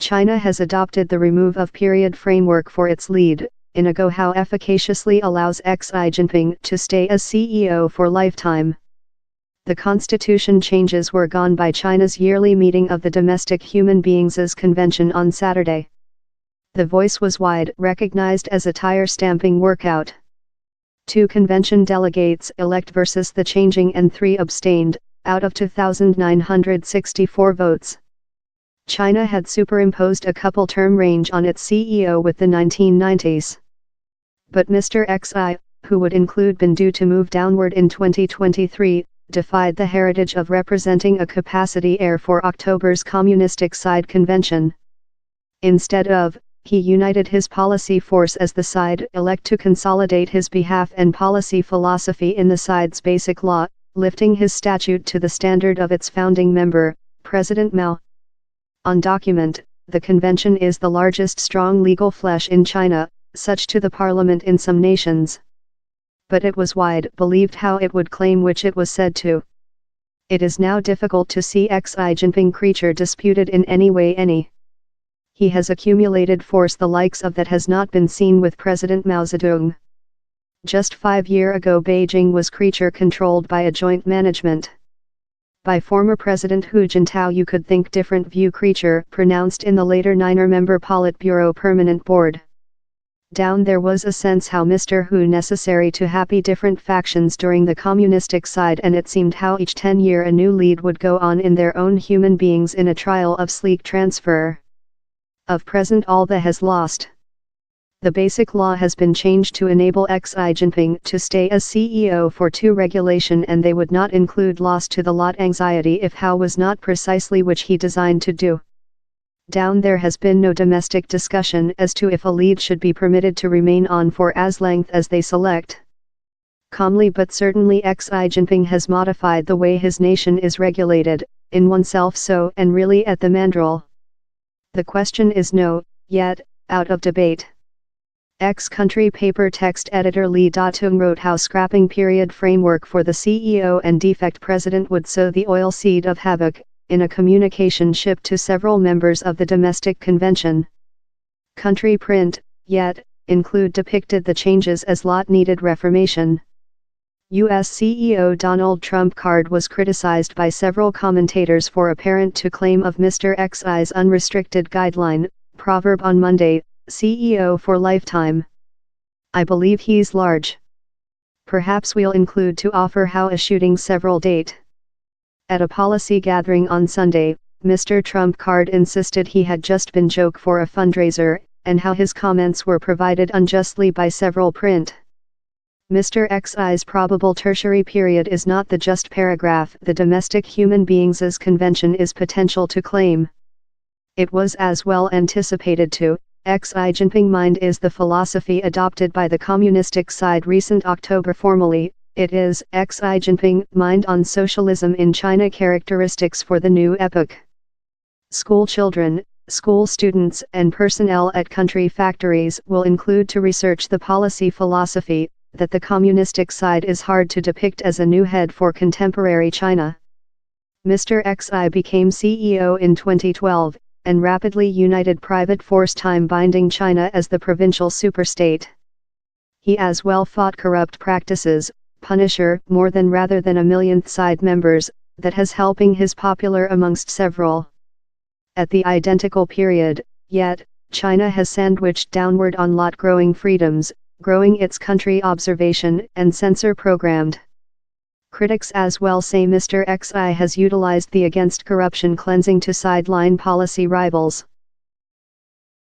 China has adopted the remove of period framework for its lead, in a go how efficaciously allows Xi Jinping to stay as CEO for lifetime. The constitution changes were gone by China's yearly meeting of the Domestic Human Beings' Convention on Saturday. The voice was wide, recognized as a tire-stamping workout. 2 convention delegates elect versus the changing and 3 abstained, out of 2,964 votes. China had superimposed a couple-term range on its CEO with the 1990s. But Mr. Xi, who would include been due to move downward in 2023, defied the heritage of representing a capacity heir for October's Communistic Side convention. Instead of, he united his policy force as the side elect to consolidate his behalf and policy philosophy in the side's basic law, lifting his statute to the standard of its founding member, President Mao. On document, the convention is the largest strong legal flesh in China, such to the parliament in some nations. But it was wide believed how it would claim which it was said to. It is now difficult to see Xi Jinping creature disputed in any way any. He has accumulated force the likes of that has not been seen with President Mao Zedong. Just 5 years ago Beijing was creature controlled by a joint management. By former President Hu Jintao you could think different view creature pronounced in the later 9-member Politburo Permanent Board. Down there was a sense how Mr. Hu necessary to happy different factions during the communistic side, and it seemed how each 10 year a new lead would go on in their own human beings in a trial of sleek transfer. Of present all that has lost. The basic law has been changed to enable Xi Jinping to stay as CEO for 2 regulation, and they would not include loss to the lot anxiety if how was not precisely which he designed to do. Down there has been no domestic discussion as to if a lead should be permitted to remain on for as length as they select. Calmly but certainly Xi Jinping has modified the way his nation is regulated, in oneself so and really at the mandrel. The question is no, yet, out of debate. Ex-country paper text editor Li Datung wrote how scrapping period framework for the CEO and defect president would sow the oil seed of havoc, in a communication shipped to several members of the domestic convention. Country print, yet, include depicted the changes as lot needed reformation. U.S. CEO Donald Trump card was criticized by several commentators for apparent to claim of Mr. Xi's unrestricted guideline, proverb on Monday, CEO for lifetime. I believe he's large. Perhaps we'll include to offer how a shooting several date. At a policy gathering on Sunday, Mr. Trump card insisted he had just been joke for a fundraiser, and how his comments were provided unjustly by several print. Mr. Xi's probable tertiary period is not the just paragraph the Domestic Human Beings' Convention is potential to claim. It was as well anticipated to, Xi Jinping mind is the philosophy adopted by the communistic side recent October formally. It is Xi Jinping mind on socialism in China characteristics for the new epoch. School children, school students and personnel at country factories will include to research the policy philosophy, that the communistic side is hard to depict as a new head for contemporary China. Mr. Xi became CEO in 2012, and rapidly united private force time binding China as the provincial superstate. He as well fought corrupt practices, Punisher more than rather than a millionth side members, that has helping his popular amongst several. At the identical period, yet, China has sandwiched downward on lot growing freedoms, growing its country observation and censor programmed. Critics as well say Mr. Xi has utilized the against corruption cleansing to sideline policy rivals.